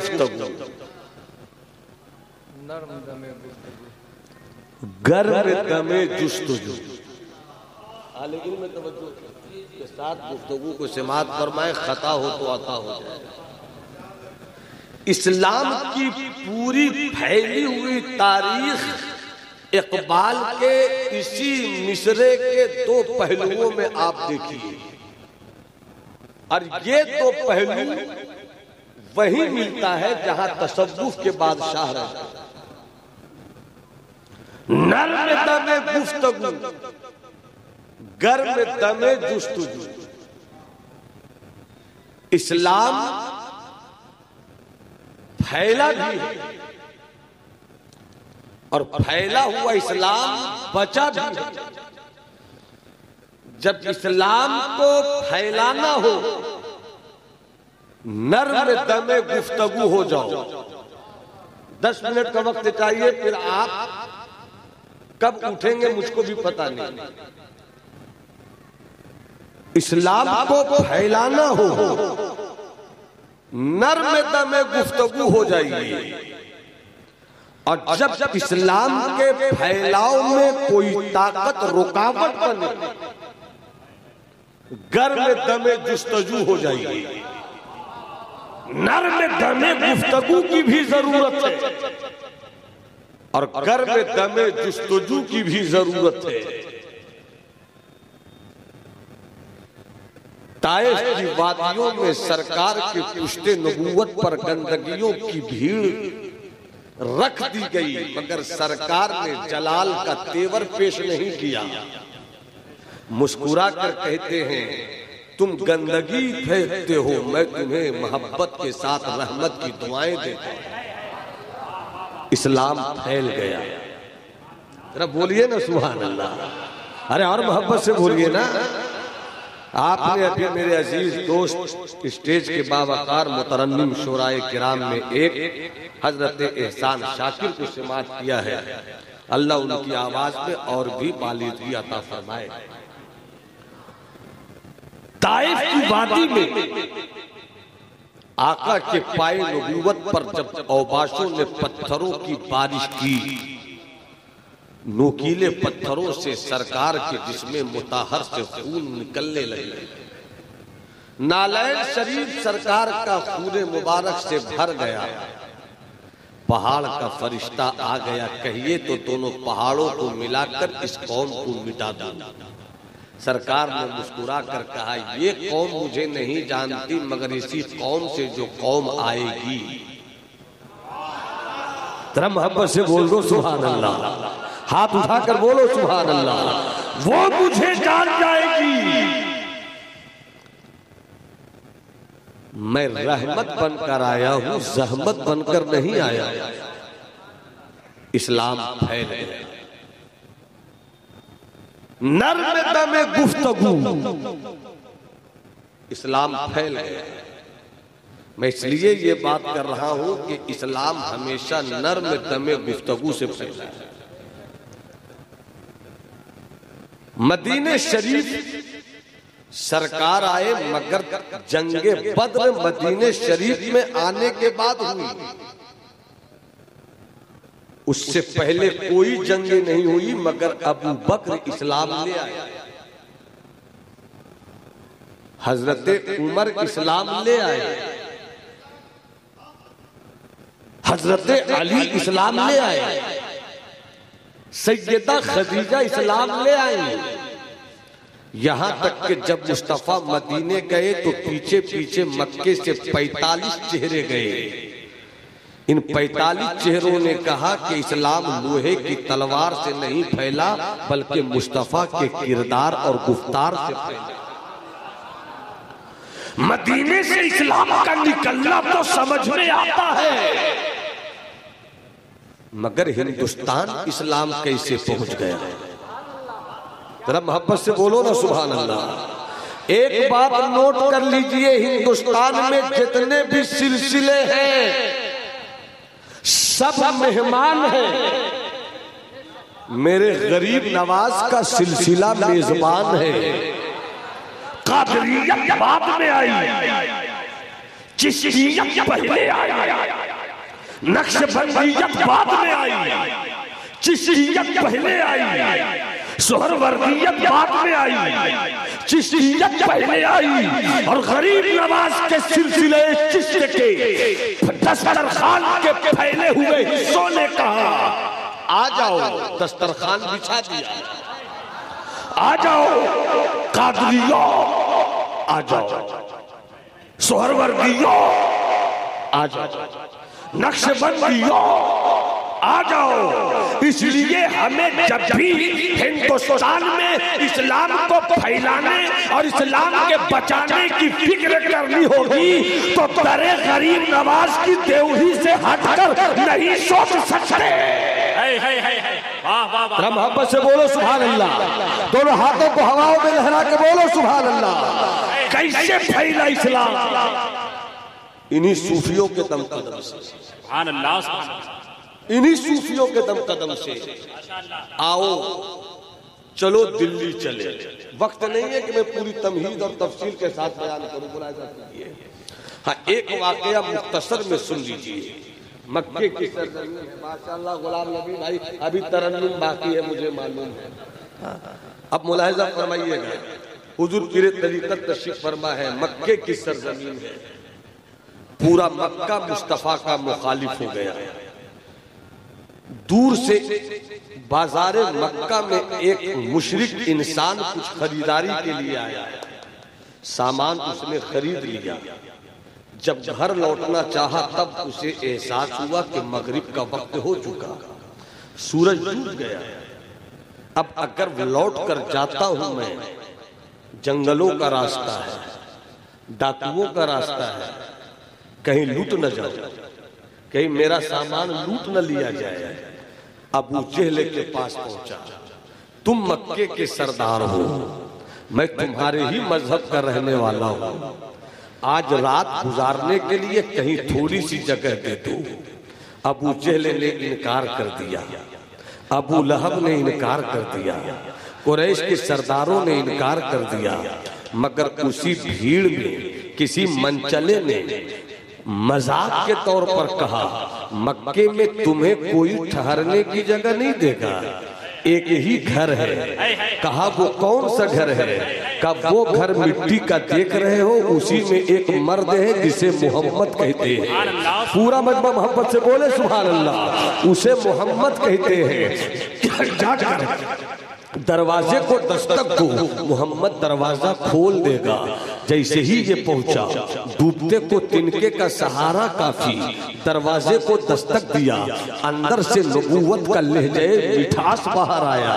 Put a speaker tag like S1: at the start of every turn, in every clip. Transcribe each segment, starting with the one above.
S1: गुफ्तगू,
S2: गर्म दमे जुस्तजू।
S1: लेकिन में तवज्जो के साथ गुफ्तगू को समाअत फरमाए, खता हो तो अता हो जाए। इस्लाम की पूरी फैली हुई तारीख इकबाल के इसी मिसरे के दो पहलुओं में आप देखिए, और ये दो पहलू वही मिलता है जहां तसव्वुफ के बादशाह रहते हैं। नर्म दमे गुफ्तगू, गर्म दमे जुस्तजू। इस्लाम फैला भी है और फैला हुआ इस्लाम बचा भी है। जब इस्लाम को फैलाना हो, नर्म दमे गुफ्तगू हो जाओ। 10 मिनट का वक्त चाहिए, फिर आप कब उठेंगे मुझको भी पता नहीं। इस्लाम को फैलाना हो, नर्म दमे गुफ्तगू हो जाएगी। और जब इस्लाम के फैलाव में कोई ताकत रुकावट बने, गर्म दमे जुस्तजू हो जाएगी। नर्म दमे गुफ्तगू की भी जरूरत है और गर्म दमे जुस्तजू की भी जरूरत है। ताइफ की वादियों में सरकार के पुश्ते नबूवत पर गंदगियों की भीड़ रख दी गई, मगर सरकार ने जलाल का तेवर पेश नहीं किया। मुस्कुरा कर कहते हैं, तुम गंदगी फेंकते हो, मैं तुम्हें मोहब्बत के साथ रहमत की दुआएं देता हूं। इस्लाम फैल गया। जरा बोलिए ना सुभान अल्लाह। अरे और मोहब्बत से बोलिए ना। आपने अभी मेरे अजीज दोस्त स्टेज के बावकार मुतरन्निम शोराए किराम में एक हजरत एहसान शाकिर को समाअत किया है। अल्लाह उनकी आवाज में और भी बालिगी अता फरमाए। ताइफ की वादी में आका के पाए नबूवत पर जब औबाशों ने पत्थरों की बारिश की, नोकीले पत्थरों से सरकार के जिस्मे मुताहर से खून निकलने लगे। नालैन शरीफ सरकार का खून मुबारक से भर गया। पहाड़ का फरिश्ता आ गया, कहिए तो दोनों पहाड़ों को मिलाकर इस कौम को मिटा दो। सरकार ने मुस्कुरा कर कहा, ये कौम मुझे नहीं जानती, मगर इसी कौम से जो कौम आएगी। जरा मोहब्बत से बोल दो सुभान अल्लाह। हाथ उठाकर बोलो सुभान अल्लाह। वो मुझे जान जाएगी। मैं रहमत बनकर आया हूं, जहमत बनकर नहीं आया। इस्लाम फैल गया। नर्म दमे गुफ्तगू, इस्लाम फैल गया। मैं इसलिए ये बात कर रहा हूं कि इस्लाम हमेशा नर्म दमे गुफ्तगू से फैला है। मदीने शरीफ सरकार आए, मगर जंगे बद्र मदीने शरीफ में आने के बाद हुई। उससे पहले कोई जंग नहीं हुई, मगर अबू बकर इस्लाम ले आए, हजरत उमर इस्लाम ले आए, हजरत अली इस्लाम ले आए, सैयदा खदीजा इस्लाम ले आई। यहां तक कि जब मुस्तफा मदीने गए तो पीछे पीछे मक्के से 45 चेहरे गए। इन 45 चेहरों ने कहा कि इस्लाम लोहे की तलवार से नहीं फैला, बल्कि मुस्तफा के किरदार और गुफ्तार से फैला। मदीने से इस्लाम का निकलना तो समझ में आता है, मगर हिंदुस्तान इस्लाम कैसे पहुंच गया? जरा मोहब्बत से बोलो ना सुभान अल्लाह। एक बात नोट कर लीजिए, हिंदुस्तान में जितने भी सिलसिले हैं सब मेहमान हैं। मेरे गरीब नवाज का सिलसिला मेजबान है। कादरियत बाद में आई, चिश्तियत पहले आई।
S2: नक्शबंदियत बाद में आई, चिश्तियत पहले आई, सोहरवर्दियत बाद में आई, चिश्तियत पहले आई, और गरीब नवाज के सिलसिले चिश्त के दस्तरखान के फैले हुए हिस्सों ने कहा
S1: आ जाओ, दस्तरखान बिछा दिया,
S2: आ जाओ कादरियो, आ जाओ सोहरवर्दियो, आ जाओ नक्शबंदियो, आ जाओ। इसलिए हमें जब भी हिंदुस्तान में इस्लाम को फैलाने और इस्लाम के बचाने की फिक्र करनी होगी तो दरे गरीब नवाज की देवही से हटकर नहीं सोच सकते।
S1: मोहब्बत से बोलो सुभान अल्लाह, दोनों हाथों को हवाओं में लहरा के बोलो सुभान अल्लाह।
S2: कैसे फैला इस्लाम?
S1: इन्हीं सूफियों के दम कदम से,
S3: सुभान अल्लाह,
S1: इन्हीं सूफियों के दम कदम से। आओ चलो दिल्ली चले। वक्त नहीं है कि मैं पूरी तमहीद और तफसील के साथ बयान करूं, हाँ एक वाकया मुख्तसर में सुन लीजिए। मक्के की सरजमीन है, माशाअल्लाह गुलाम नबी भाई अभी तरन्नुम बाकी है, मुझे मालूम है। अब मुलाहिजा फरमाइएगा, हुजूर पीर तरीक़त तशरीफ फरमा है, मक्के की सरजमीन है, पूरा मक्का मुस्तफा का मुखालिफ हो गया। दूर से बाजार मक्का में एक मुशरिक इंसान कुछ खरीदारी के लिए आया, सामान उसने खरीद लिया। जब घर लौटना चाहा तब उसे एहसास हुआ कि मगरिब का वक्त हो चुका, सूरज डूब गया। अब अगर लौट कर जाता हूं मैं, जंगलों का रास्ता है, डाकुओं का रास्ता है, कहीं लूट न जाऊं, कहीं मेरा सामान लूट न लिया जाए। अबू जहल के पास पहुंचा, तुम मक्के के सरदार हो, मैं तुम्हारे ही मजहब का रहने वाला हूं, आज रात गुजारने के लिए कहीं थोड़ी सी जगह दे दो। अबू जहल ने इनकार कर दिया, अबू लहब ने इनकार कर दिया, कुरैश के सरदारों ने इनकार कर दिया। मगर उसी भीड़ में किसी मनचले ने मजाक के तौर पर कहा, मक्के में तुम्हें कोई ठहरने की जगह नहीं देगा, एक ही घर है। कहा वो कौन सा घर है? कहा वो घर मिट्टी का देख रहे हो, उसी में एक मर्द है जिसे मोहम्मद कहते हैं। पूरा मजमा मोहम्मद से बोले सुभान अल्लाह। उसे मोहम्मद कहते हैं। जाकर दरवाजे को दस्तक दो, मोहम्मद दरवाजा खोल देगा। जैसे ही ये पहुंचा, डूबते को तिनके का सहारा काफी, दरवाजे को दस्तक दिया, अंदर से नबूवत का लहजे मिठास बाहर आया।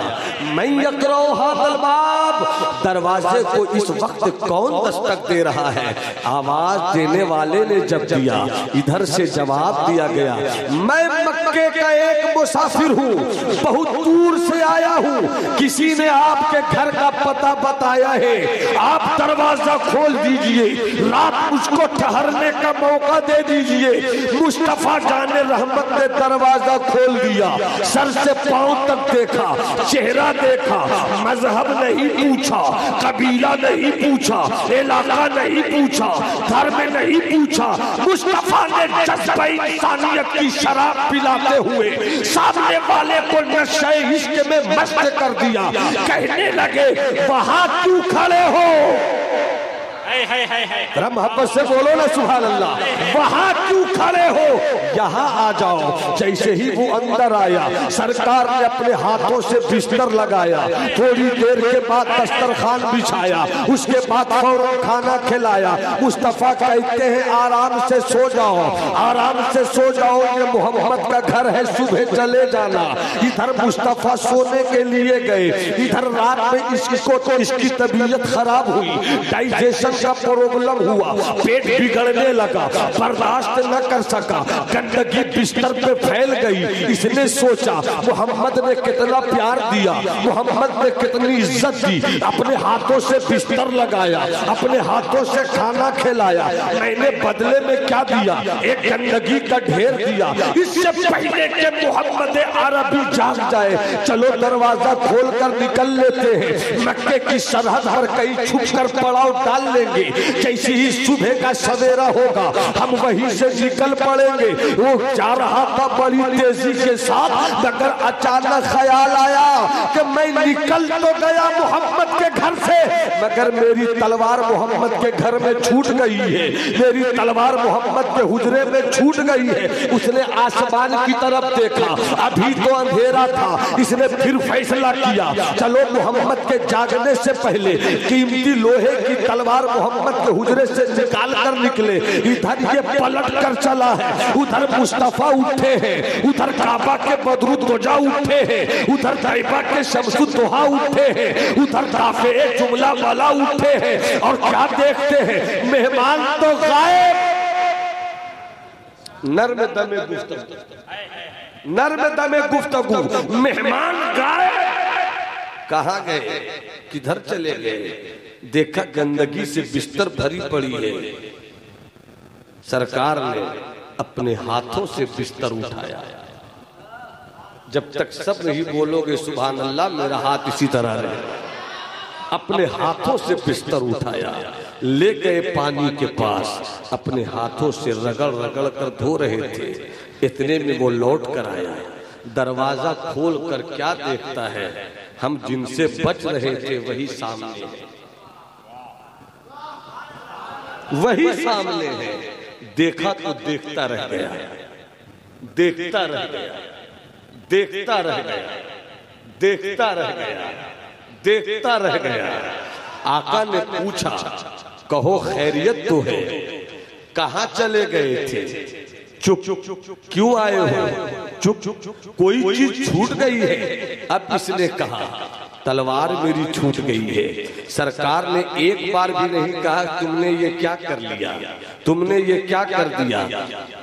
S1: मैं यकरो हादल बाब, दरवाजे को इस वक्त कौन दस्तक दे रहा है? आवाज देने वाले ने जब दिया, इधर से जवाब दिया गया, मैं मक्के का एक मुसाफिर हूँ, बहुत दूर से आया हूँ, किसी ने आपके घर का पता बताया है, आप दरवाजा खोल दीजिए, रात मुझको ठहरने का मौका दे दीजिए। मुस्तफा जाने रहमत ने दरवाजा खोल दिया, सर से पांव तक देखा, चेहरा देखा, मजहब नहीं पूछा, कबीला नहीं पूछा, इलाका नहीं पूछा, धर्म नहीं पूछा। मुस्तफा ने जज्बा इंसानियत की शराब पिलाते हुए सामने वाले को नशे इश्क में मस्त कर दिया। कहने लगे, वहां क्यों खड़े हो? मोहब्बत से बोलो ना सुभान अल्लाह। वहां क्यों खड़े हो? यहाँ आ जाओ। जैसे ही वो अंदर आया, सरकार ने अपने हाथों से बिस्तर लगाया, थोड़ी देर के बाद दस्तरखान बिछाया, उसके बाद फौरन खाना खिलाया। मुस्तफा कहते हैं, आराम से सो जाओ, आराम से सो जाओ, ये मोहम्मद का घर है, सुबह चले जाना। इधर मुस्तफा सोने के लिए गए, इधर रात में इसको तो इसकी तबीयत खराब हुई, डाइजेशन का प्रॉब्लम हुआ, पेट बिगड़ने लगा, बर्दाश्त न कर सका, गंदगी बिस्तर पे फैल गई। इसने सोचा, मोहम्मद ने कितना प्यार दिया, मोहम्मद ने कितनी इज्जत दी, अपने हाथों से बिस्तर लगाया, अपने हाथों से खाना खिलाया, मैंने बदले में क्या दिया? एक गंदगी का ढेर दिया। इससे पहले कि मोहम्मद अरबी जाग जाए, चलो दरवाजा खोल कर निकल लेते हैं, मक्के की सरहद पर कहीं छुप कर पड़ाव डाल लेंगे।
S2: जाएंगे। जैसे ही सुबह का सवेरा होगा हम वहीं से निकल पड़ेंगे। वो जा रहा था बड़ी तेजी के साथ, मगर अचानक ख्याल आया कि मैं निकल तो गया मोहम्मद के घर से, मगर मेरी तलवार मोहम्मद के घर में छूट गई है, मेरी तलवार मोहम्मद के हुजरे में छूट गई है। उसने आसमान की तरफ देखा, अभी तो अंधेरा था। इसने फिर फैसला किया, चलो मोहम्मद के जागने से पहले कीमती लोहे की तलवार मोहम्मद के हुजरे से निकाल कर निकले। इधर ये पलट कर चला है, उधर मुस्तफा उठे हैं, उधर काबा के बदरुद्दोजा उठे हैं, उधर तैयबा के शमसुद्दोहा उठे हैं, उधर काफे जुमला वाला उठे हैं। और क्या देखते हैं, मेहमान तो गायब।
S1: नर्म दमे गुफ्तगू,
S2: नर्म दमे गुफ्तगू, मेहमान गायब।
S1: कहाँ गए, किधर चले गए? देखा गंदगी से बिस्तर भरी पड़ी है। सरकार ने अपने हाथों से बिस्तर उठाया। जब तक सब नहीं बोलोगे सुभान अल्लाह, मेरा हाथ इसी तरह रहे। अपने हाथों से बिस्तर उठाया, ले गए पानी के पास, अपने हाथों से रगड़ रगड़ कर धो रहे थे। इतने में वो लौट कर आया। दरवाजा खोल कर क्या देखता है, हम जिनसे बच रहे थे वही सामने है, वही सामने है। देखा तो देखता रह गया, देखता रह गया, देखता रह गया, देखता रह गया, देखता रह गया। आका ने पूछा, कहो खैरियत तो है, कहाँ चले गए थे? चुप क्यों आए हो? चुप, कोई चीज छूट गई है। अब इसने कहा, तलवार मेरी छूट गई है। सरकार ने एक बार भी नहीं कहा तुमने ये क्या कर लिया, तुमने ये क्या कर दिया।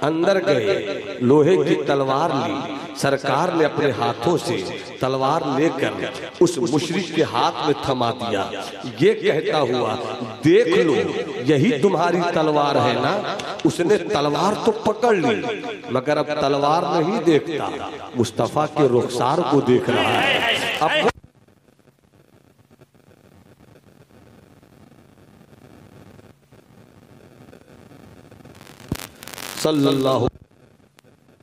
S1: अंदर गए, लोहे की तलवार ली। सरकार ने अपने हाथों से तलवार लेकर उस मुशरिक के हाथ में थमा दिया। ये कहता हुआ, देख लो यही तुम्हारी तलवार है ना। उसने तलवार तो पकड़ ली, मगर अब तलवार नहीं देखता, मुस्तफा के रुखसार को देख रहा है। अब सल्लल्लाहु,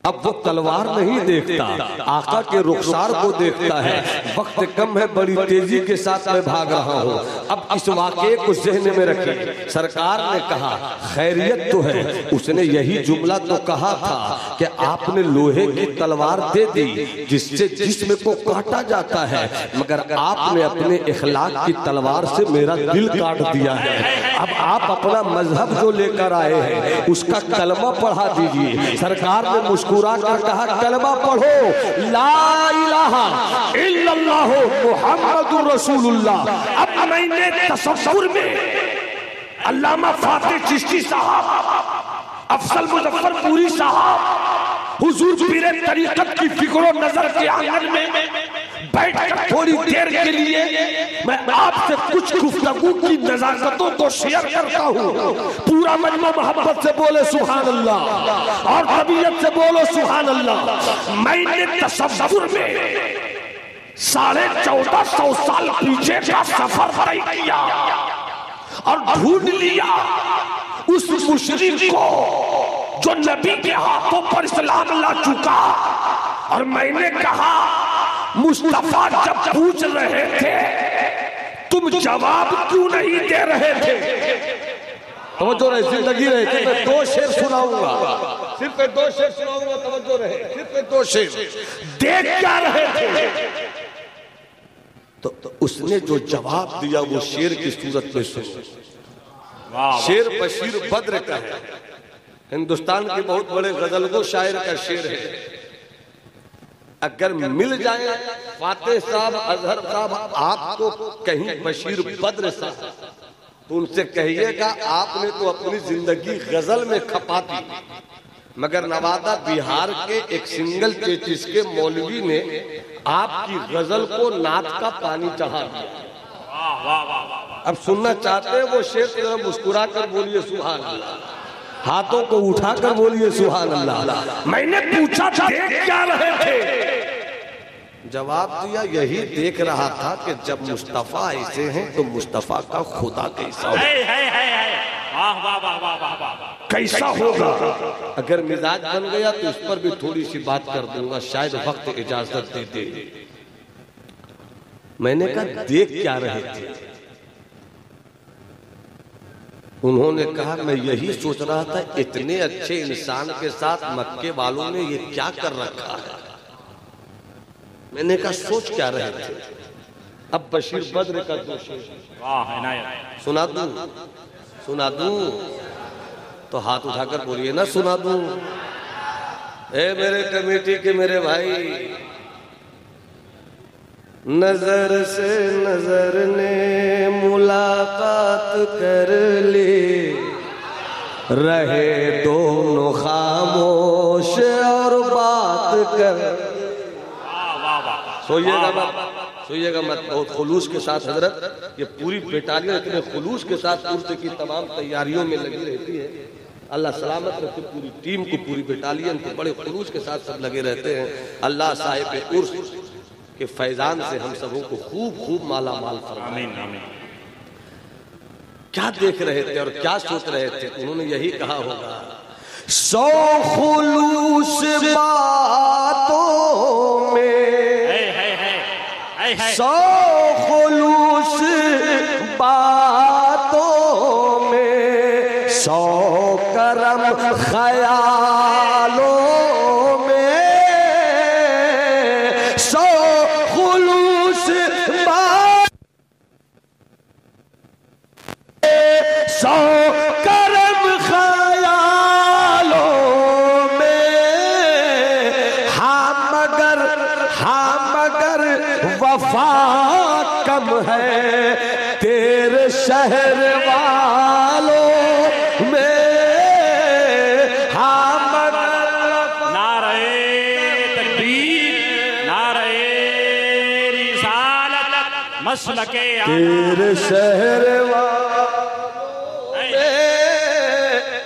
S1: अब वो तलवार नहीं देखता, आका के रुखसार को देखता है। वक्त कम है, बड़ी तेजी के साथ मैं भाग रहा हूँ। अब इस वाक़े को ज़हन में रखें। सरकार ने कहा, खैरियत तो है। उसने यही जुमला तो कहा था कि आपने लोहे की तलवार दे दी जिससे जिस्म को काटा जाता है, मगर आपने अपने इखलाक की तलवार से मेरा दिल काट दिया है। अब आप अपना मजहब जो लेकर आए हैं उसका कलमा पढ़ा दीजिए। सरकार ने मुस्कुरा कर कहा, कलमा पढ़ो, ला इलाहा इल्लल्लाह मुहम्मदुर रसूलुल्लाह।
S2: अब मैंने तसव्वुर में अल्लामा फातिह चिश्ती साहब, अफजल मुजफ्फरपुरी साहब, हुजूर पीरे तरीकत की फिक्र नजर के आंगन में बैठकर थोड़ी देर के लिए मैं आपसे कुछ गुफ्तगू की नजाकतों को शेयर करता हूँ। पूरा मजमा मोहब्बत से बोले सुभान अल्लाह और तबीयत से बोलो सुभान अल्लाह। मैंने तसव्वुर में 1450 साल पीछे का सफर तय किया और ढूंढ लिया उस मुशरिक को जो नबी के हाथों पर इस्लाम ला चुका। और मैंने कहा, मुस्तफा जब पूछ रहे थे तुम जवाब क्यों नहीं दे रहे थे?
S1: तवज्जो रहे, जिंदगी रहे। मैं 2 शेर सुनाऊंगा, सिर्फ 2 शेर सुनाऊंगा, तवज्जो रहे, सिर्फ 2 शेर।
S2: देख क्या रहे थे?
S1: तो उसने जो जवाब दिया वो शेर की सूरत में सुनो। शेर बशीर बद्र का है, हिंदुस्तान के बहुत बड़े गजलगो शायर का शेर है। अगर मिल जाए फातेह साहब, अजहर साहब आपको कहीं बशीर बद्र साहब, तो उनसे कहिएगा आपने तो अपनी जिंदगी गजल में खपा दी, मगर नवादा बिहार के एक सिंगल चेचिस के मौलवी ने आपकी गजल को नात का पानी चढ़ा दिया। अब सुनना चाहते हैं वो शेर, जरा मुस्कुरा कर बोलिए सुभान अल्लाह, हाथों को उठाकर बोलिए सुभान अल्लाह।
S2: मैंने पूछा था देख क्या रहे थे?
S1: जवाब दिया, यही देख रहा था कि जब मुस्तफा ऐसे हैं तो मुस्तफा का खुदा कैसा हो।
S3: वाह वाह वाह वाह वाह वाह।
S2: कैसा होगा?
S1: अगर मिजाज बन गया तो इस पर भी थोड़ी सी बात कर दूंगा, शायद वक्त इजाजत दे दे। मैंने कहा देख क्या रहे थे? उन्होंने कहा मैं यही सोच रहा था इतने अच्छे इंसान के साथ मक्के वालों ने ये क्या कर रखा है। मैंने कहा सोच क्या रहे थे? अब बशीर बद्र का दोष
S3: वाह इनायत।
S1: सुना दूं? सुना दूं? तो हाथ उठाकर बोलिए ना, सुना दूं? ए मेरे कमेटी के मेरे भाई, नजर से नजर ने मुलाकात कर ली, रहे दोनों खामोश और बात कर। सोइएगा मत, सोइएगा मत, बहुत खुलूस के साथ हजरत, ये पूरी बेटालियां इतने खुलूस के साथ उर्स की तमाम तैयारियों में लगी रहती है। अल्लाह सलामत रखे पूरी टीम को, पूरी बेटालियन को, बड़े खुलूस के साथ सब लगे रहते हैं। अल्लाह साहिब उर्स के फैजान से हम सबों को खूब खूब माला माल फरमाए।
S3: आमीन आमीन।
S1: क्या देख रहे थे और क्या सोच रहे थे? उन्होंने यही कहा होगा,
S2: 100 खुलूस बातों में, 100 खुलूस बातों में, 100 करम ख़यालों में, 100 खुलूस बातों, 100 करम ख़यालों में। हाँ मगर वफा कम है तेरे शहर वालों में। हाँ मगर
S3: नारे तकबीर, नारे रिसालत, मसलके
S2: तेरे शहर वालों में।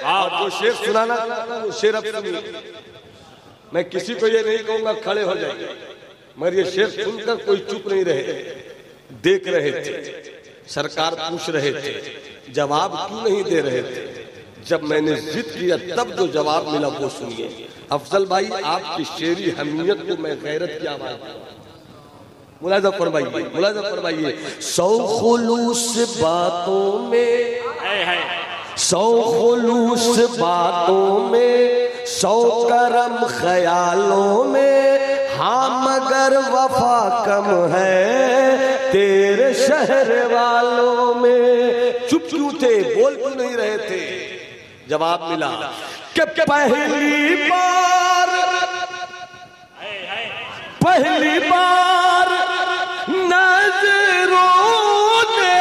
S1: आप जो शेर सुनाना, वो शेर अब सुनिए। मैं किसी को ये नहीं कहूंगा खड़े हो जाए, मगर ये शेर सुनकर कोई चुप नहीं रहे, देख रहे थे। सरकार पूछ रहे थे, जवाब क्यों नहीं दे रहे थे? जब मैंने जिद किया तब जो जवाब मिला वो सुनिए। अफजल भाई, आपकी शेरी हमीयत को मैं गैरत की आवाज मुलाजा फरमाइए, मुलाजा फरमाइए।
S2: 100 खुलूस बातों में, 100 खुलूस बातों में, 100 करम ख्यालों में। हाँ मगर वफा कम है तेरे शहर वालों में।
S1: चुप क्यों थे? बोल क्यों नहीं रहे थे? जवाब मिला
S2: कि पहली बार नजरों ने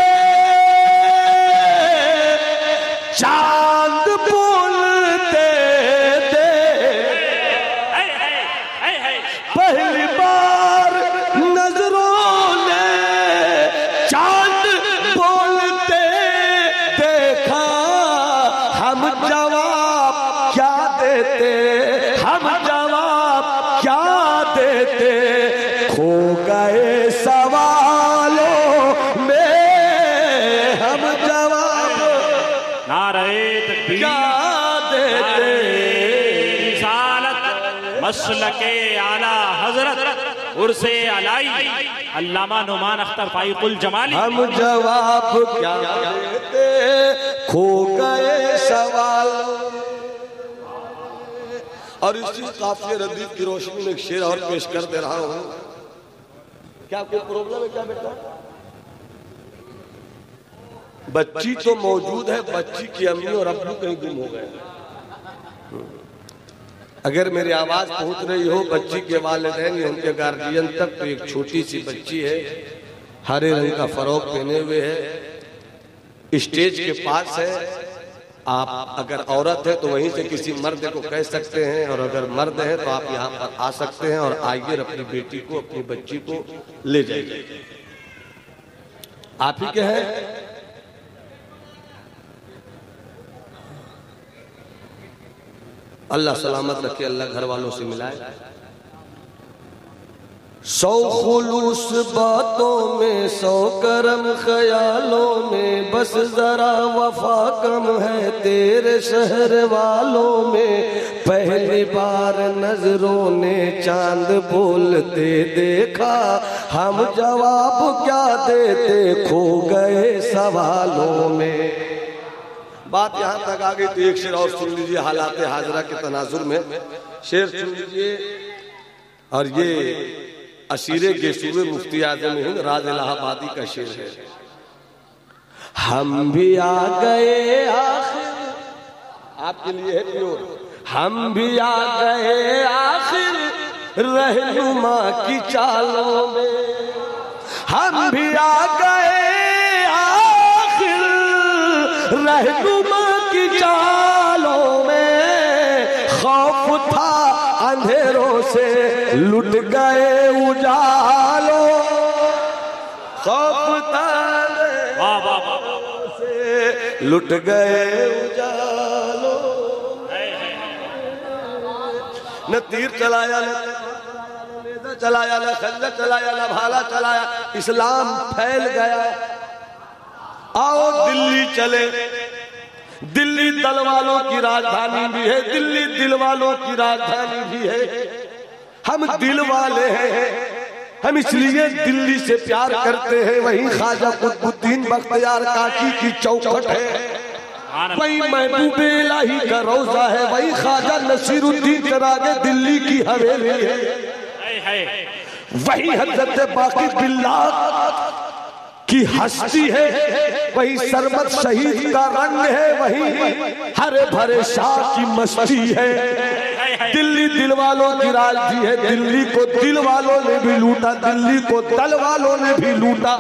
S2: चांद बोलते थे। पहली बार नजरों ने चांद बोलते देखा, हम जवाब क्या देते, हम जवाब क्या देते। खो गए सवालों में हम जवाब
S3: नारे तकबीर,
S2: क्या देते।
S3: रिसालत, मसलके आला हजरत उर्से अलाई अल्लामा नुमान अख्तर फाइकुल जमाली।
S2: हम जवाब क्या देते, खो गए सवाल।
S1: और इसी काफिले रदीफ की रोशनी में एक शेर और पेश कर दे रहा हूं। क्या कोई प्रॉब्लम है क्या बेटा? बच्ची तो मौजूद है, बच्ची की अम्मी और अब्बू कहीं गुम हो गए। अगर मेरी आवाज पहुंच रही हो बच्ची के वालिदैन या उनके गार्जियन तक, तो एक छोटी सी बच्ची है, हरे रंग का फरोक पहने हुए है, स्टेज के पास है। आप अगर औरत है तो वहीं से किसी मर्द को कह सकते हैं, और अगर मर्द है तो आप यहाँ पर आ सकते हैं और आइए अपनी बेटी को, अपनी बच्ची को ले जाइए। आप ही के हैं? अल्लाह सलामत रखे, अल्लाह घर वालों से मिलाए। सौ खुलूस बातों में, सौ करम ख्यालों में, बस जरा वफा कम है तेरे शहर वालों में। पहली बार नजरों ने चांद बोलते देखा, हम जवाब क्या देते खो गए सवालों में। बात यहाँ तक आ गई तो एक शेर और सुन लीजिए हालात हाजरा के तनाजुर में। शेर सुन लीजिए, और ये असीरे गेसूरे मुफ्ती आजम हिंद राज इलाहाबादी का शेर है। हम भी आ गए आखिर, आपके लिए है प्योर। हम भी आ गए आखिर रहनुमा की चालों में, हम भी आ गए आखिर रहनुमा की चालों में। खौफ था अंधेरों से लुट गए उजालों, खौफ था से लुट गए उजालों। न तीर चलाया, न चलाया, न खंजर चलाया, न भाला चलाया, इस्लाम फैल गया। आओ दिल्ली चले, दिल्ली दल वालों की राजधानी भी है, दिल्ली दिल वालों की राजधानी भी है। हम दिल वाले हैं, हम इसलिए दिल्ली से प्यार करते हैं। वहीं ख्वाजा कुतुबुद्दीन बख्तियार काकी की चौखट है, वही महबूब इलाही का रोजा है, वही ख्वाजा नसीरुद्दीन चरागे दिल्ली की हवेली है, वही हजरत बाकी बिल्लाह की हस्ती है, वही सरमत शहीद का रंग है, वही हरे भरे शाह की मस्ती है। दिल्ली दिल वालों की राजधानी है, दिल्ली को दिल वालों ने भी लूटा, दिल्ली को दल वालों ने भी लूटा,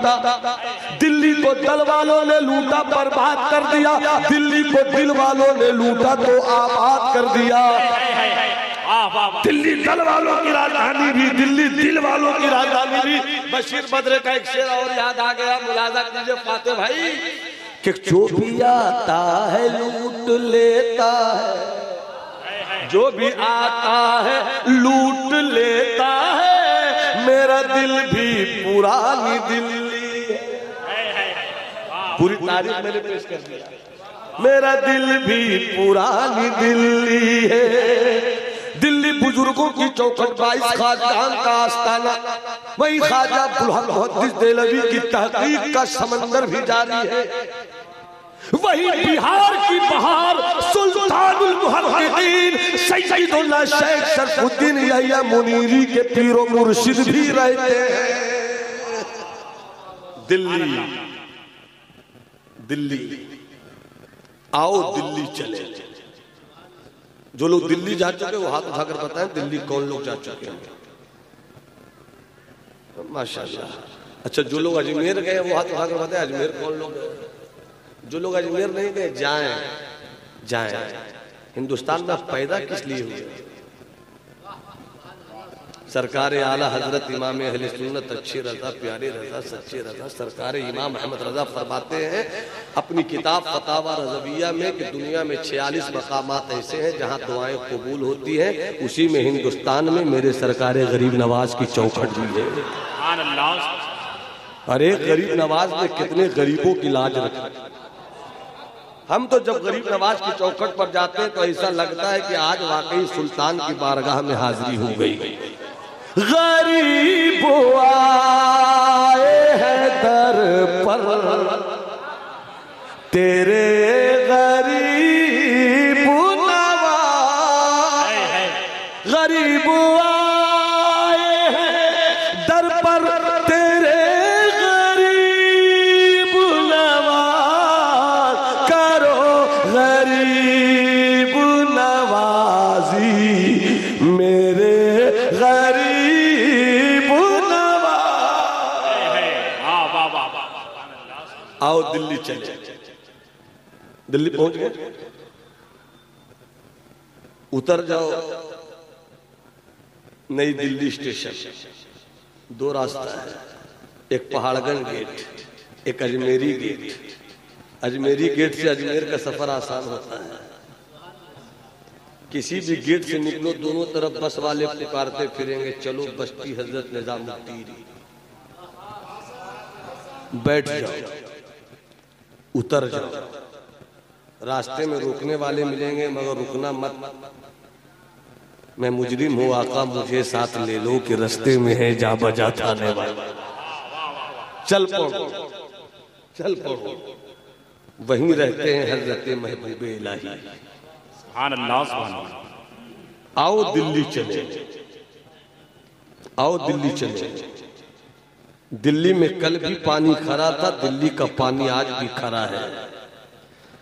S1: दिल्ली को दल वालों ने लूटा बर्बाद कर दिया, दिल्ली को दिल वालों ने लूटा तो आबाद कर दिया। दिल्ली दल वालों की राजधानी भी, दिल्ली दिल वालों की राजधानी भी। बशीर बद्र का एक शेर और याद आ गया, मुलाजा कीजिए फाते भाई, कि जो भी आता है लूट लेता है, जो भी आता है लूट लेता है, मेरा दिल भी पुरानी दिल्ली है। पूरी तारीफ मैंने पेश कर दिया, मेरा दिल भी पुरानी दिल्ली है। दिल्ली बुजुर्गों की चौखट, 22 खाजगान का आस्ताना, वही ख्वाजा बुलहक मुहद्दिस देहलवी की तहकीक का समंदर भी जारी है, वही बिहार की बहार सुल्तानुल मुहक्किकीन सैयदुल्लाह शेख शरफुद्दीन यहिया मुनीरी के पीरो मुर्शिद भी रहते हैं। दिल्ली दिल्ली आओ दिल्ली चले। जो लोग दिल्ली जा चुके वो हाथ उठाकर बताएं दिल्ली कौन लोग जा चुके हैं। माशाल्लाह। अच्छा, जो लोग अजमेर गए वो हाथ उठाकर बताएं अजमेर कौन लोग गए। जो लोग अजमेर नहीं गए जाएं, जाएं। हिंदुस्तान में पैदा किस लिए हुए? सरकार आला हजरत इमाम अहले सुन्नत अच्छी रजा प्यारे रजा सच्चे रजा सरकार इमाम अहमद रजा फरमाते हैं अपनी किताब फतावा रज़विया में कि दुनिया में 46 मकामात ऐसे हैं जहां दुआएं कबूल होती हैं, उसी में हिंदुस्तान में मेरे सरकार गरीब नवाज की चौखट भी है। अरे गरीब नवाज ने कितने गरीबों की लाज रखी। हम तो जब गरीब नवाज की चौखट पर जाते हैं तो ऐसा लगता है कि आज वाकई सुल्तान की बारगाह में हाजिरी हो गई। गरीब आए हैं दर पर तेरे गरीब नवाज, गरीब आए हैं दर पर तेरे गरीब नवाज, करो गरीब नवाजी मेरे गरीब। आओ दिल्ली चले। दिल्ली पहुंच गए, उतर जाओ नई दिल्ली स्टेशन। दो रास्ता है, एक पहाड़गंज गेट, एक अजमेरी गेट। अजमेरी गेट से अजमेर का सफर आसान होता है। किसी भी गेट से निकलो दोनों तरफ बस वाले पुकारते फिरेंगे, चलो बस्ती हजरत निजामुद्दीन, बैठ जाओ, उतर जाओ। रास्ते में रोकने वाले मिलेंगे मगर रुकना मत, मैं मुजरिम हूँ आका मुझे साथ ले लो कि रास्ते में है जा बजा थाने वाला। चल पड़ो, चल पड़ो। वहीं रहते हैं हजरत महबूब इलाही।
S3: सुभान अल्लाह, सुभान अल्लाह।
S1: आओ दिल्ली चले, आओ दिल्ली चले। दिल्ली में कल भी पानी खरा था, दिल्ली का पानी आज भी खरा है।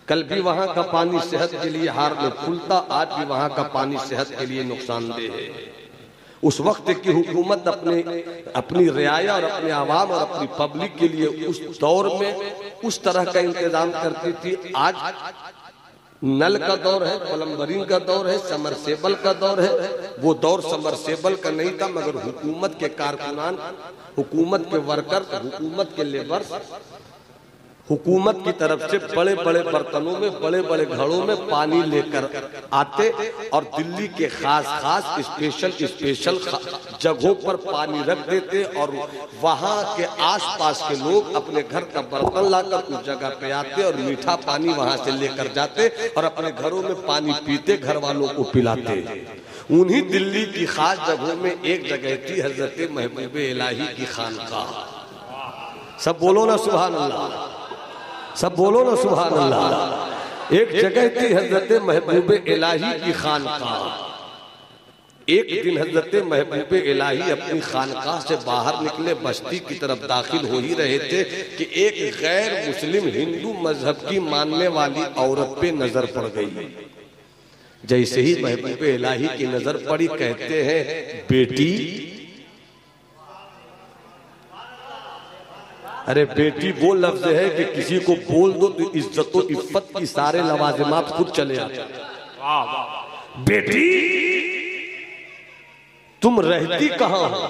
S1: कल भी वहां का पानी सेहत के लिए हार्मफुल था, आज भी वहां का पानी सेहत के लिए नुकसानदेह है। उस वक्त की हुकूमत अपनी रियाया और अपने आवाम और अपनी पब्लिक के लिए उस दौर में उस तरह का इंतजाम करती थी। आज नल का दौर है, प्लम्बरिंग का दौर है, समरसेबल का दौर है। वो दौर समरसेबल का नहीं था, मगर हुकूमत के कारकुनान, हुकूमत के वर्कर्स, हुकूमत के लेबर्स हुकूमत की तरफ से बड़े बड़े बर्तनों में, बड़े बड़े घड़ों में पानी लेकर आते और दिल्ली के खास स्पेशल जगहों पर पानी रख देते और वहां के आसपास के लोग अपने घर का बर्तन लाकर उस जगह पे आते और मीठा पानी वहां से लेकर जाते और अपने घरों में पानी पीते, घर वालों को पिलाते। उन्हीं दिल्ली की खास जगहों में एक जगह थी हजरत महबूब इलाही की खानकाह। सब बोलो ना सुभान अल्लाह, सब बोलो ना सुभान अल्लाह। एक जगह थी हजरत महबूब इलाही की खानकाह। एक दिन हजरत महबूब इलाही अपनी खानकाह से बाहर निकले, बस्ती की तरफ दाखिल हो ही रहे थे कि एक गैर मुस्लिम हिंदू मजहब की मानने वाली औरत पे नजर पड़ गई। जैसे ही महबूब इलाही की नजर पड़ी, कहते हैं बेटी, अरे बेटी वो लफ्ज है कि किसी को बोल दो तो इज्जत और इफ्फत की सारे लवाजिमात खुद चले आते। बेटी तुम रहती कहां हो?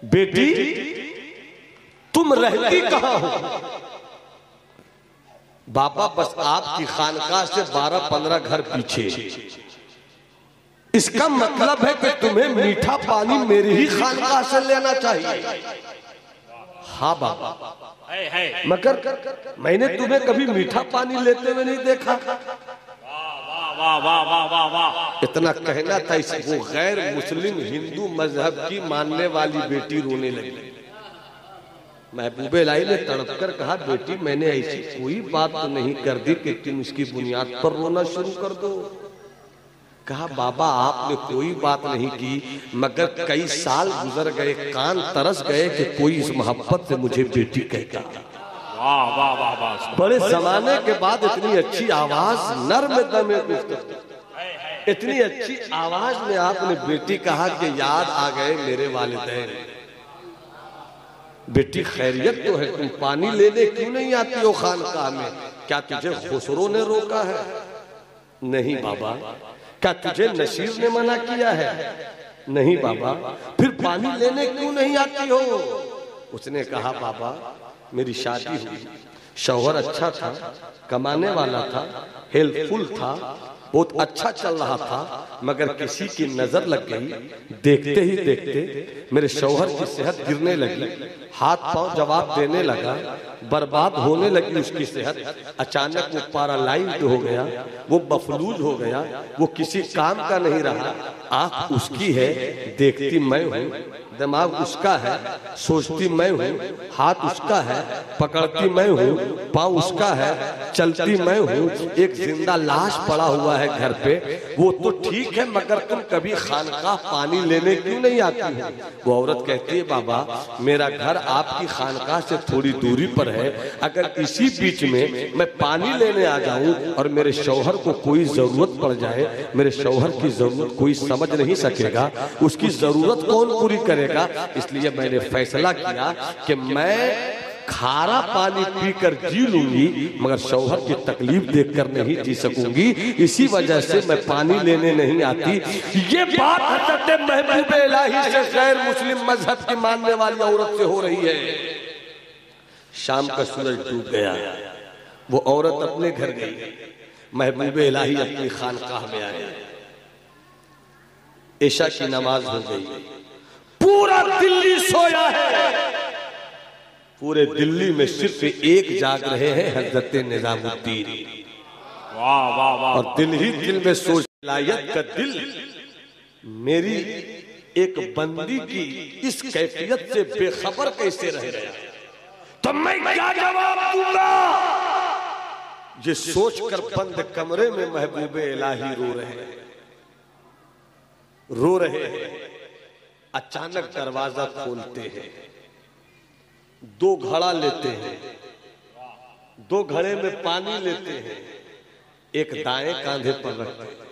S1: बेटी तुम रहती कहां हो? बाबा बस आपकी खानकाह से 12-15 घर पीछे। इसका मतलब है कि तुम्हें मीठा पानी मेरी ही खानकाह से लेना चाहिए। हाँ बाबा, मगर मैंने तुम्हें कभी मीठा पानी लेते हुए नहीं देखा।
S3: वाह वाह वाह वाह वाह।
S1: इतना कहना था, इस वो गैर मुस्लिम हिंदू मजहब की मानने वाली बेटी रोने लगी। महबूब इलाही ने तड़प कर कहा, बेटी मैंने ऐसी कोई बात तो नहीं कर दी कि तुम इसकी बुनियाद पर रोना शुरू कर दो। कहा बाबा आपने कोई बात नहीं की, मगर कई साल गुजर गए, कान तरस गए कि कोई इस मोहब्बत से मुझे बेटी कहता।
S3: वाह वाह वाह वाह।
S1: बड़े जमाने के बाद इतनी अच्छी आवाज, नर्म दमे, इतनी अच्छी आवाज में आपने बेटी कहा कि याद आ गए मेरे वालिदैन। बेटी खैरियत तो है, तुम पानी लेने क्यों नहीं आती हो खानकाह में? क्या तुझे खुसरो ने रोका है? नहीं बाबा। क्या तुझे नसीर ने मना किया है? नहीं बाबा। फिर पानी लेने क्यों नहीं आती हो? उसने कहा बाबा मेरी शादी हुई, शौहर अच्छा था, कमाने वाला था, हेल्पफुल था, बहुत अच्छा चल रहा था, मगर किसी की नजर लग गई। देखते ही देखते मेरे शौहर की सेहत गिरने लगी, हाथ पांव जवाब देने लगा, बर्बाद होने लगी उसकी सेहत। अचानक वो पैरालाइज्ड हो गया, वो मफलूज हो गया, वो किसी काम का नहीं रहा। आंख उसकी है, देखती मैं हूँ, दिमाग उसका है, सोचती मैं हूँ, हाथ उसका है, पकड़ती मैं हूँ, पाँव उसका है, चलती मैं हूँ। एक जिंदा लाश पड़ा हुआ है घर पे। वो तो ठीक है, मगर तुम कभी खानकाह पानी लेने क्यों नहीं आती हो? वो औरत कहती है बाबा मेरा घर आपकी खानकाह से थोड़ी दूरी पर है, अगर इसी बीच में मैं पानी लेने आ जाऊं और मेरे शौहर को कोई जरूरत पड़ जाए, मेरे शौहर की जरूरत कोई समझ नहीं सकेगा, उसकी जरूरत कौन पूरी करेगा? इसलिए मैंने फैसला किया कि मैं खारा पानी पीकर जी लूंगी, मगर शौहर की तकलीफ देखकर नहीं जी सकूंगी। इसी वजह से मैं पानी लेने नहीं आती। ये बात हजरत महबूब इलाही से गैर मुस्लिम मजहब की मानने वाली औरत से हो रही है। शाम का सूरज डूब गया, वो औरत अपने घर गई। महबूब इलाही अपनी खानकाह में आए, ईशा की नमाज हो गई, पूरा दिल्ली सोया है, पूरे दिल्ली में सिर्फ एक जाग रहे हैं, हजरत निजामुद्दीन।
S3: वाह वाह वाह।
S1: और दिल ही दिल में सोच, विलायत का दिल मेरी एक बंदी की इस कैफियत से बेखबर कैसे रह गया,
S2: तो मैं क्या जवाब दूंगा?
S1: ये सोचकर बंद कमरे में महबूब इलाही रो रहे हैं। अचानक दरवाजा खोलते हैं, 2 घड़ा लेते हैं, 2 घड़े में पानी लेते हैं, एक दाएं कांधे पर रखते हैं,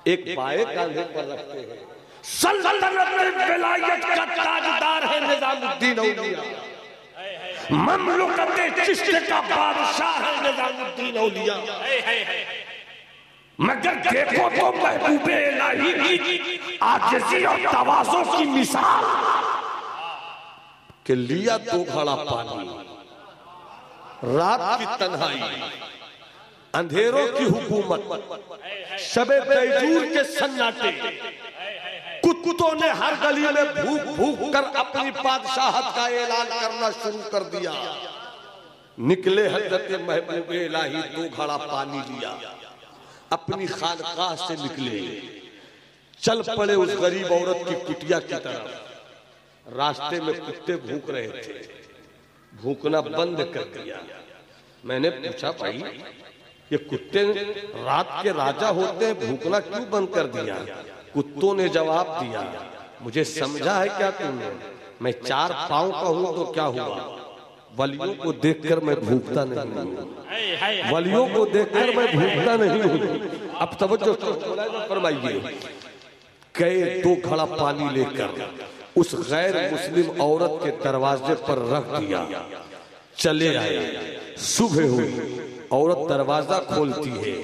S1: एक बाएं कांधे पर रखते हैं।
S2: सल्तनत विलायत का ताजदार है निजामुद्दीन औलिया, ममलुकत चिश्त का बादशाह है निजामुद्दीन औलिया। मगर देखो तो महबूब इलाही की आजिज़ी और तवाज़ुन की मिसाल
S1: कि लिया 2 घड़ा पानी, रात की तन्हाई, अंधेरों की हुकूमत, शबे तैजूर के सन्नाटे, कुत्तों ने हर गली में भूख भूख कर अपनी बादशाहत का ऐलान करना शुरू कर दिया। निकले हजरत महबूब इलाही, 2 घड़ा पानी लिया, अपनी खानकाह से निकले, चल पड़े उस गरीब औरत की कुटिया की तरफ। रास्ते में कुत्ते भूख रहे थे, भूखना बंद कर दिया। मैंने पूछा, भाई ये कुत्ते रात के राजा होते हैं, भूखना क्यों बंद कर दिया? कुत्तों ने जवाब दिया, मुझे समझा है क्या तुमने? मैं 4 पांव का हूं तो क्या हुआ? वलियों को देखकर मैं भूखता नहीं हूं, वलियों को देखकर मैं भूखता नहीं हूं। अब तवज्जो फरमाइए, कई 2 घड़ा पानी लेकर उस गैर मुस्लिम औरत के दरवाजे पर रख दिया, चले आए। सुबह हुई, औरत दरवाजा खोलती है,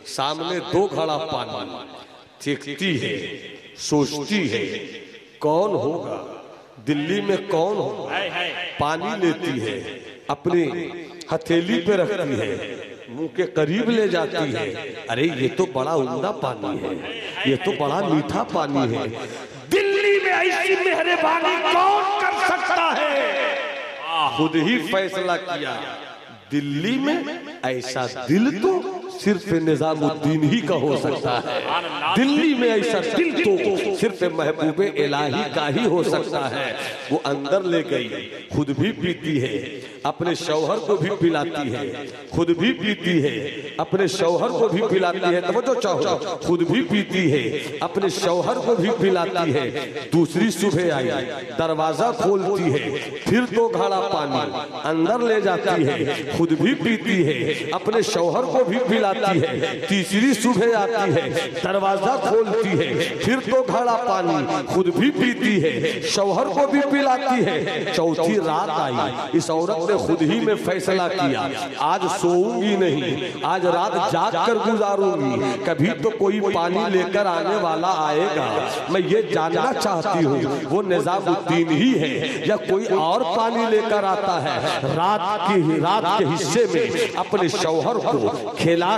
S1: सामने 2 घड़ा पानी, देखती है, सोचती है कौन होगा, दिल्ली में कौन होगा। पानी लेती है, अपनी हथेली पे रखती है, मुंह के करीब ले जाती है। अरे ये तो बड़ा उम्दा पानी है, ये तो बड़ा मीठा पानी है।
S2: दिल्ली में ऐसी मेहरबानी कौन कर सकता है?
S1: खुद ही फैसला किया, दिल्ली में ऐसा दिल तो सिर्फ निजामुद्दीन ही का हो सकता है। दिल्ली में ऐसा दिल तो सिर्फ महबूब इलाही का ही हो सकता है। वो अंदर ले गई, खुद भी पीती है, अपने शौहर को भी पिलाती है, खुद भी पीती है, अपने शौहर को भी पिलाती है। तवज्जो चाहो, खुद भी पीती है, अपने शौहर को भी पिलाती है। दूसरी सुबह आई, दरवाजा खोलती है, फिर 2 घड़ा पानी अंदर ले जाती है, खुद भी पीती है, अपने शौहर को भी पिलाती है। तीसरी सुबह आती है, दरवाजा खोलती है, फिर 2 घड़ा पानी खुद भी पीती है, शौहर को भी पिलाती है। चौथी रात आई, इस औरत ने खुद ही में फैसला किया, आज सोऊंगी नहीं, आज रात जाग कर गुजारूंगी, कभी तो कोई पानी लेकर आने वाला आएगा। मैं ये जानना चाहती हूँ वो निजामुद्दीन ही है या कोई और पानी लेकर आता है। रात के हिस्से में अपने शौहर को खिलाकर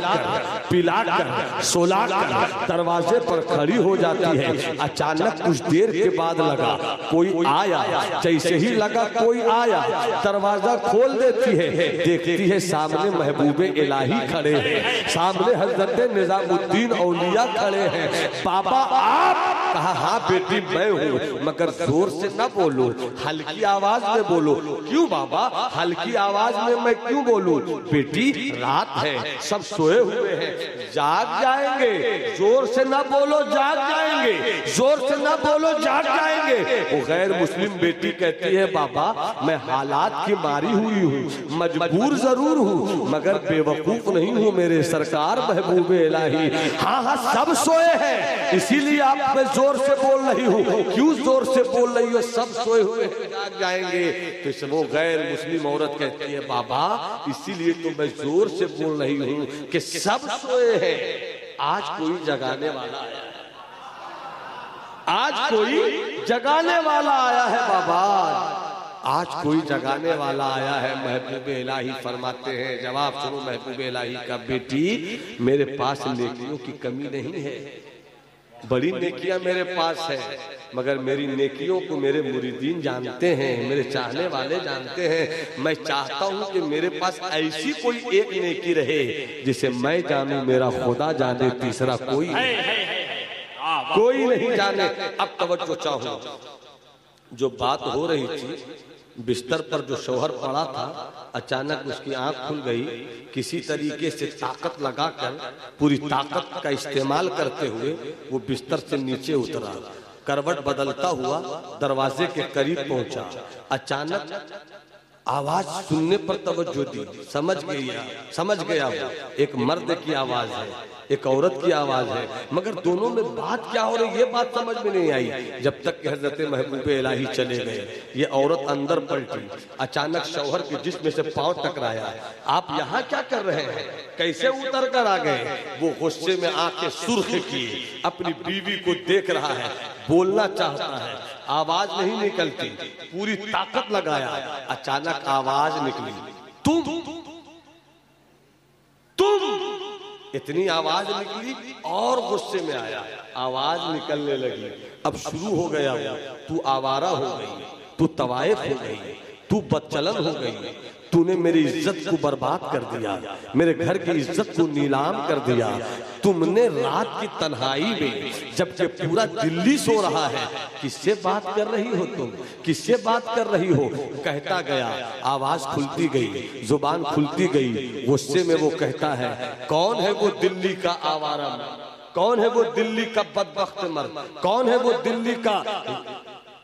S1: पिलाकर सोलाकर दरवाजे पर खड़ी हो जाती है। अचानक कुछ देर के बाद लगा कोई आया, जैसे ही लगा कोई आया, दरवाजा खोल देती है, देखती है सामने महबूब इलाही खड़े हैं, सामने हजरत निजामुद्दीन औलिया खड़े हैं। बाबा आप? कहा हाँ बेटी मैं हूँ, मगर जोर से न बोलो, हल्की आवाज में बोलो। क्यों बाबा, हल्की आवाज में मैं क्यों बोलूं? बेटी रात है, सब सोए हुए हैं, जाग जाएंगे, जोर से ना बोलो जाग जाएंगे, जोर से ना बोलो जाग जाएंगे। वो गैर मुस्लिम बेटी कहती है बाबा मैं हालात की मारी हुई हूँ, मजबूर जरूर हूँ, मगर बेवकूफ नहीं हूँ मेरे सरकार महबूब इलाही। हाँ हाँ सब सोए हैं, इसीलिए आप मैं जोर से बोल रही हूँ। क्यों जोर से बोल रही हो? सब सोए हुए हैं, जाग जाएंगे। तो वो गैर मुस्लिम औरत कहती है बाबा इसीलिए तो मैं जोर से बोल रही हूँ कि सब सोए हैं, आज कोई जगाने वाला आया है, आज कोई जगाने वाला आया है बाबा। आज कोई जगाने वाला आया है। महबूब इलाही फरमाते हैं, जवाब सुनो महबूब इलाही का, बेटी मेरे पास नेकियों की कमी नहीं है, बड़ी नेकियां मेरे पास है, मगर मेरी नेकियों को मेरे मुरीदीन जानते हैं, मेरे चाहने वाले जानते हैं। मैं चाहता हूं कि मेरे पास ऐसी कोई एक नेकी रहे जिसे मैं जानूं, मेरा खुदा जाने, तीसरा कोई नहीं जाने। अब तवज्जो चाहूं, जो बात हो रही थी, बिस्तर पर जो शौहर पड़ा था, अचानक उसकी आंख खुल गई। किसी तरीके से ताकत लगाकर, पूरी ताकत का इस्तेमाल करते हुए वो बिस्तर से नीचे उतरा, करवट बदलता हुआ दरवाजे के करीब पहुंचा। अचानक आवाज सुनने पर तवज्जो दी, समझ गया वो एक मर्द की आवाज है, एक औरत की आवाज है, मगर दोनों में बात क्या हो रही ये बात समझ में नहीं आई जब तक कि हजरत महबूब इलाही चले गए। ये औरत अंदर पलटी, अचानक शौहर के जिस्म से पांव टकराया। आप यहाँ क्या कर रहे हैं, कैसे उतर कर आ गए? वो गुस्से में आंखें सुर्ख किए अपनी बीवी को देख रहा है, बोलना चाहता है, आवाज नहीं निकलती, पूरी ताकत लगाया। अचानक आवाज निकली, तुम इतनी आवाज निकली और गुस्से में आया, आवाज निकलने लगी। अब शुरू हो गया, तू आवारा हो गई, तू तवायफ हो गई, तू बदचलन हो गई, तूने मेरी इज्जत को बर्बाद कर दिया, मेरे घर की इज्जत को नीलाम कर दिया। तुमने रात की तन्हाई में, जबकि पूरा दिल्ली सो रहा है, किससे बात कर रही हो तुम, किससे बात कर रही हो? कहता गया, आवाज खुलती गई, जुबान खुलती गई। गुस्से में वो कहता है, कौन है वो दिल्ली का आवारा मर्द, कौन है वो दिल्ली का बदबख्त मर्द, कौन है वो दिल्ली का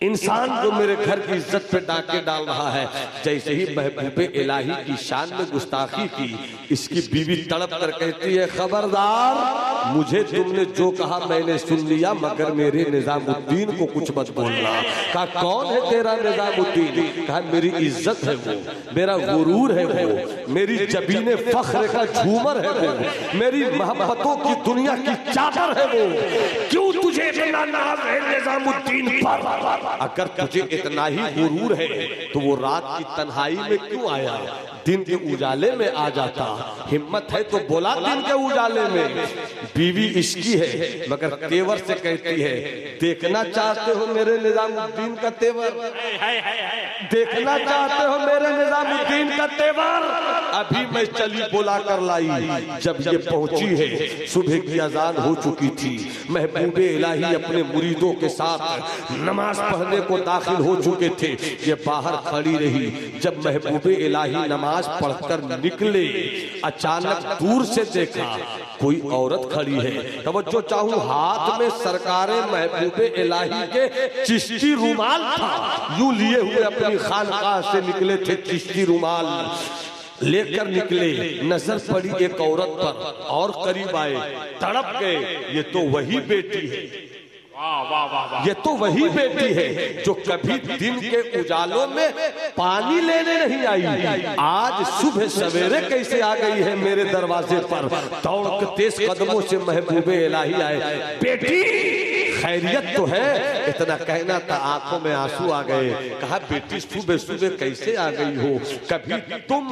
S1: इंसान जो मेरे घर की इज्जत पे डाके डाल रहा है? जैसे ही महबूब इलाही की शान में गुस्ताखी की, इसकी बीवी तड़प कर कहती है, खबरदार, मुझे तुमने जो कहा मैंने सुन लिया, मगर मेरे निजामुद्दीन को कुछ मत बोलना। कहा, कौन है तेरा निजामुद्दीन? कहा, मेरी इज्जत है वो, मेरा गुरूर है वो, मेरी जबीने फख्र का झूमर है वो, मेरी मोहब्बतों की दुनिया की चादर है वो। क्यों तुझे इतना नाज है निजामुद्दीन पर? अगर तुझे इतना ही गुरूर है तो वो रात की तन्हाई में क्यों आया? दिन के उजाले में आ जाता। हिम्मत है तो बोला दिन के उजाले में। बीवी इसकी है, मगर तेवर से कहती है, देखना चाहते हो मेरे निजामुद्दीन का तेवर? देखना चाहते हो मेरे निजामुद्दीन का तेवर? अभी मैं चली बुला कर लाई। जब ये पहुंची है, सुबह की अजान हो चुकी थी। महबूब इलाही अपने मुरीदों के साथ नमाज पढ़ने को दाखिल हो चुके थे। ये बाहर खड़ी रही। जब महबूब इलाही नमाज पढ़कर निकले, अचानक दूर से देखा कोई औरत खड़ी है। तवज्जो चाहूं, हाथ में सरकारे महबूब इलाही के चिश्ती रुमाल था, यूं लिए हुए अपनी खानकाह से निकले थे। चिश्ती रुमाल लेकर निकले, नजर पड़ी एक औरत पर और करीब आए, तड़प गए। ये तो वही बेटी है, ये तो वही बेटी है जो कभी दिन के उजालों में पानी लेने नहीं आई, आज सुबह सवेरे कैसे आ गई है मेरे दरवाजे पर? दौड़ के तेज कदमों से महबूब इलाही आए। बेटी खैरियत तो है? इतना कहना था, आंखों में आंसू आ गए। कहा, बेटी सुबह सुबह कैसे आ गई हो? कभी तुम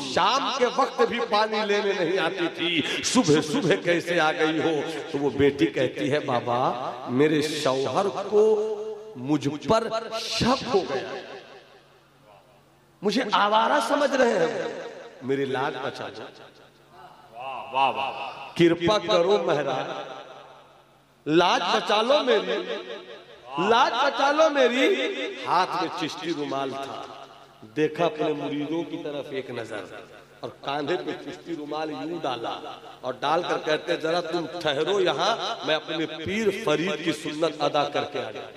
S1: शाम के वक्त भी पानी लेने नहीं आती थी, सुबह सुबह कैसे आ गई हो? तो वो बेटी कहती है, बाबा मेरे शौहर को मुझ पर शक हो गया, मुझे आवारा समझ रहे हैं, मेरी लाज बचा दो, कृपा करो महाराज, लाज बचा लो मेरी, लाज बचा लो मेरी। हाथ में चिश्ती रुमाल था। देखा अपने मुरीदों की तरफ एक नजर और कांधे पे चिश्ती रुमाल यूं डाला और डालकर कहते, जरा तुम ठहरो यहाँ, मैं अपने पीर फरीद की सुन्नत अदा करके आ जाऊं।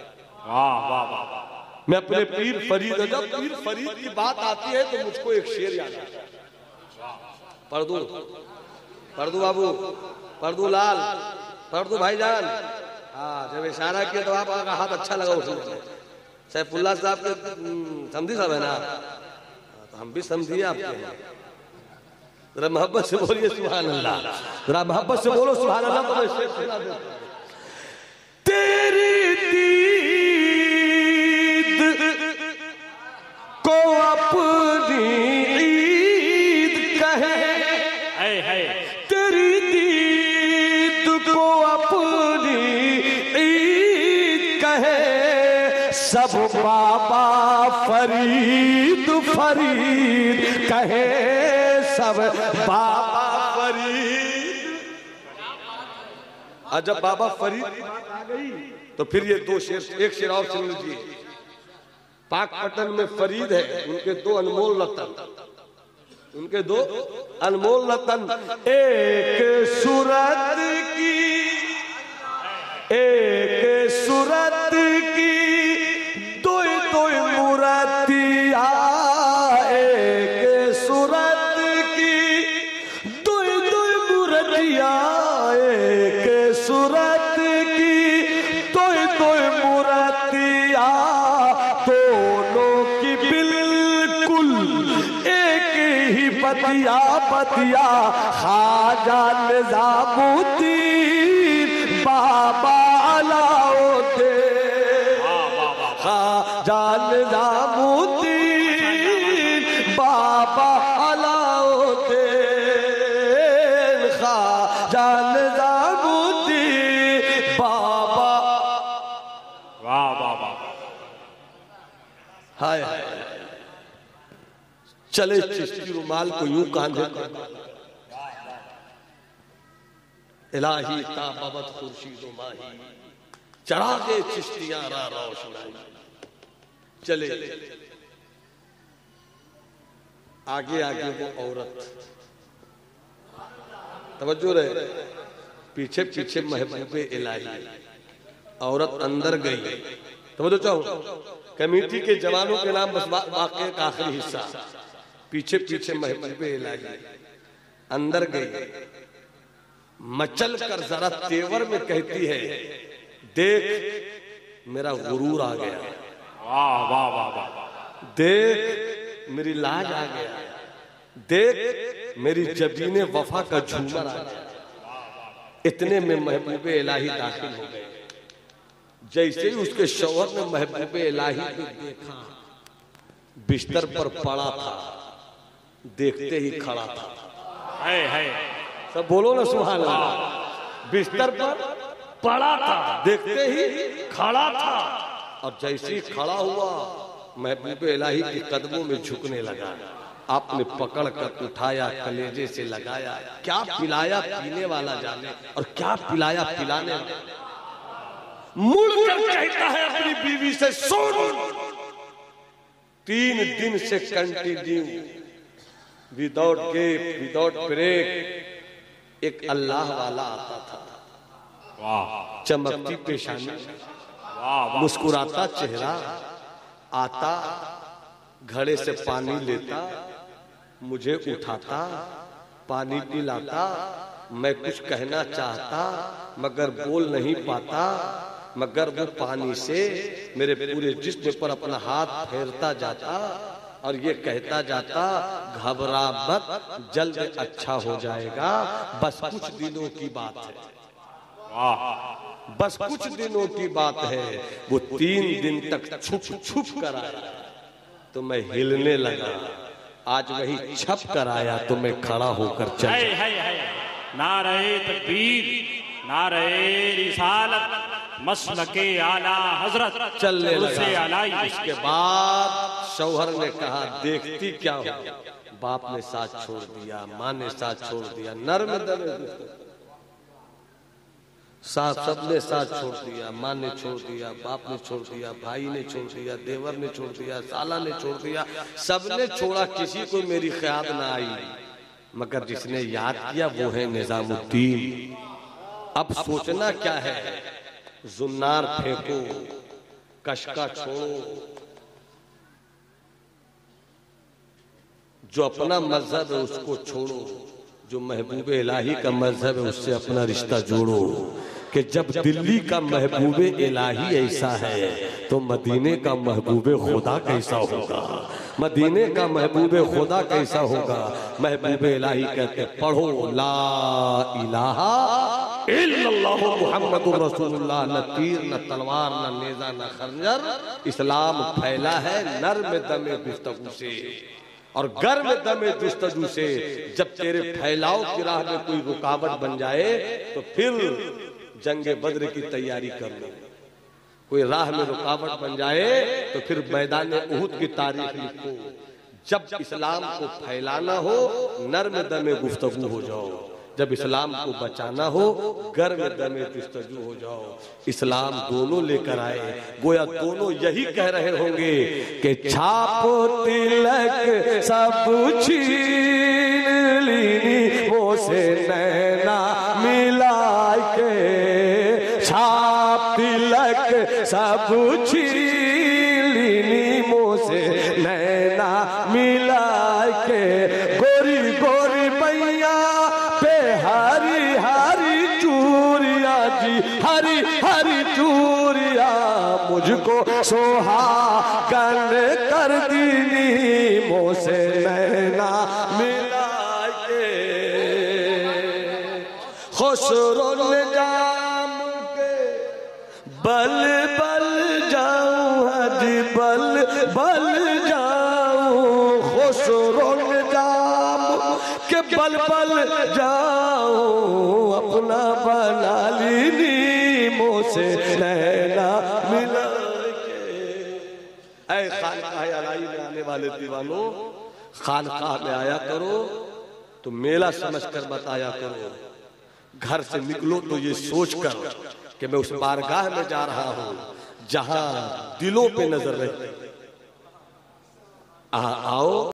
S1: मैं अपने पीर फरीद, जब पीर फरीद की बात आती है तो मुझको एक शेर याद आता है। पढ़ दू बाबू, पढ़ दू लाल, पढ़ दू भाईजान। हाँ, जब इशारा किया तो आपका हाथ अच्छा लगा उसमें। सैफुल्ला साहब के समझी साहब है ना, तो हम भी समझिए आपके। जरा मोहब्बत से बोलिए सुभान अल्लाह, जरा मोहब्बत से बोलो सुभान अल्लाह। तो मैं शेर सुना दूं। तेरी दीद
S2: सब बाबा फरीद फरीद कहे, सब बाबा फरीद।
S1: और जब बाबा फरीद आ गई तो फिर ये दो शेर, एक शेर और सुन लीजिए। पाकपटन में फरीद है, उनके दो अनमोल रतन, उनके दो अनमोल रतन,
S2: एक सूरत की, एक सूरत की दो दो मूर्तियां, एक सूरत की दो दो मूर्तियां, एक सूरत की दो दो मूर्तियां, दोनों की बिल्कुल एक ही बतिया बतिया, ख्वाजा निजामुद्दीन बाबा अलाउद्दीन, ख्वाजा निजामुद्दीन बाबा अलाउद्दीन, ख्वाजा निजामुद्दीन बाबा।
S3: वाह वाह वाह।
S1: हाय चले चिश्ती रुमाल को यूं कांधे पर, इलाही ताबत खुर्शीद माही, चरागे चिश्तियां रा रोशनाई। चले आगे आगे वो औरत, तवज्जो रहे, पीछे पीछे महबूबे इलाही। औरत अंदर गई, तवज्जो चाहो, कमेटी के जवानों के नाम बस वाक़े का आखिरी हिस्सा। पीछे पीछे महबूबे इलाही अंदर गई, मचल कर जरा तेवर में कहती है, देख मेरा गुरूर आ गया,
S3: वाह वाह वाह वाह।
S1: देख मेरी लाज आ गया, देख मेरी जबीने वफा का झूमर आ गया। इतने में महबूबे इलाही दाखिल हो गए। जैसे ही उसके शौहर ने महबूबे इलाही को देखा, बिस्तर पर पड़ा था, देखते ही खड़ा था।
S3: है
S1: सब बोलो ना सुभान अल्लाह। बिस्तर पर पड़ा था, देखते ही खड़ा था, और जैसे ही खड़ा हुआ महबूबे इलाही के कदमों में झुकने लगा। आपने पकड़ कर उठाया, कलेजे से लगाया, क्या पिलाया पीने वाला जाने, और क्या पिलाया पिलाने वाला। मुड़कर कहता है अपनी बीवी से, सुन, 3 दिन से continue without gap without break एक अल्लाह वाला आता था।
S3: वाह
S1: चमकती पेशानी,
S3: वाह।
S1: मुस्कुराता चेहरा, आता घड़े से पानी लेता, मुझे उठाता, पानी पिलाता। मैं कुछ कहना चाहता मगर बोल नहीं पाता, मगर वो पानी से मेरे पूरे जिस्म पर अपना हाथ फेरता जाता और ये कहता जाता, घबरा मत, जल्द अच्छा हो जाएगा, बस कुछ दिनों की बात है, बस कुछ दिनों की बात है। वो 3 दिन तक छुप छुप कर आया तो मैं हिलने लगा, आज वही छप कर आया तो मैं खड़ा होकर चल।
S3: नारे तकबीर, नारे रिसालत, मसलके आला हजरत
S1: चलने लगा।
S3: अलाई।
S1: इसके बाद शौहर ने कहा, देखती क्या हो, बाप ने साथ छोड़ दिया, माँ ने साथ छोड़ दिया, नर्म दमे साथ, सबने साथ छोड़ दिया, माँ ने छोड़ दिया, बाप ने छोड़ दिया, भाई ने छोड़ दिया, देवर ने छोड़ दिया, साला ने छोड़ दिया, सबने छोड़ा, किसी को मेरी ख्याल ना आई, मगर जिसने याद किया वो है निजामुद्दीन। अब सोचना क्या है, जुन्नार फेंको, कशका छोड़ो, जो अपना मजहब है उसको छोड़ो, जो महबूबे इलाही का मजहब है उससे अपना रिश्ता जोड़ो। कि जब दिल्ली का महबूबे इलाही ऐसा है तो मदीने का महबूबे खुदा कैसा होगा, मदीने का महबूबे खुदा कैसा होगा। महबूबे इलाही कहते पढ़ो ला इलाहा इल्लल्लाहु मुहम्मदुर रसूलुल्लाह, न तीर न तलवार न नेजा न खंजर, इस्लाम फैला है नर्म दमे गुफ्तगू से और गर्म दमे जुस्तजू से। जब तेरे फैलाव की राह में कोई रुकावट बन जाए तो फिर जंगे बद्र की तैयारी कर लो। कोई राह में रुकावट बन जाए तो फिर मैदान उहुद की तारीख लिखो। जब इस्लाम को फैलाना हो नर्म दमे गुफ्तगू हो जाओ, जब इस्लाम को बचाना हो गर्म दमे गुफ्तगू हो जाओ। इस्लाम दोनों लेकर आए, गोया दोनों यही कह रहे होंगे कि छाप तिलक सब छीन लीनी वो से नैना मिला के, छाप तिलक सब छीन लीनी वो से नैना मिला के, गोरी गोरी मैया पे हरी हरी चूरिया जी, हरी हरी चूरिया मुझको सोहागन कर दीनी मोसे नैना मिला के। खुसरो निजाम के बल बल जाऊं हजी बल बल जाऊं, खुसरो निजाम के बल बल जाऊं अपना बना लीनी मोसे नैना मिला के। ऐ खानकाह अलाई में आने वाले दीवानों, खानकाह में आया करो तो मेला समझकर बताया करो। घर से निकलो तो ये सोचकर कि मैं उस बारगाह में जा रहा हूं जहां दिलों पे नजर रहे। आओ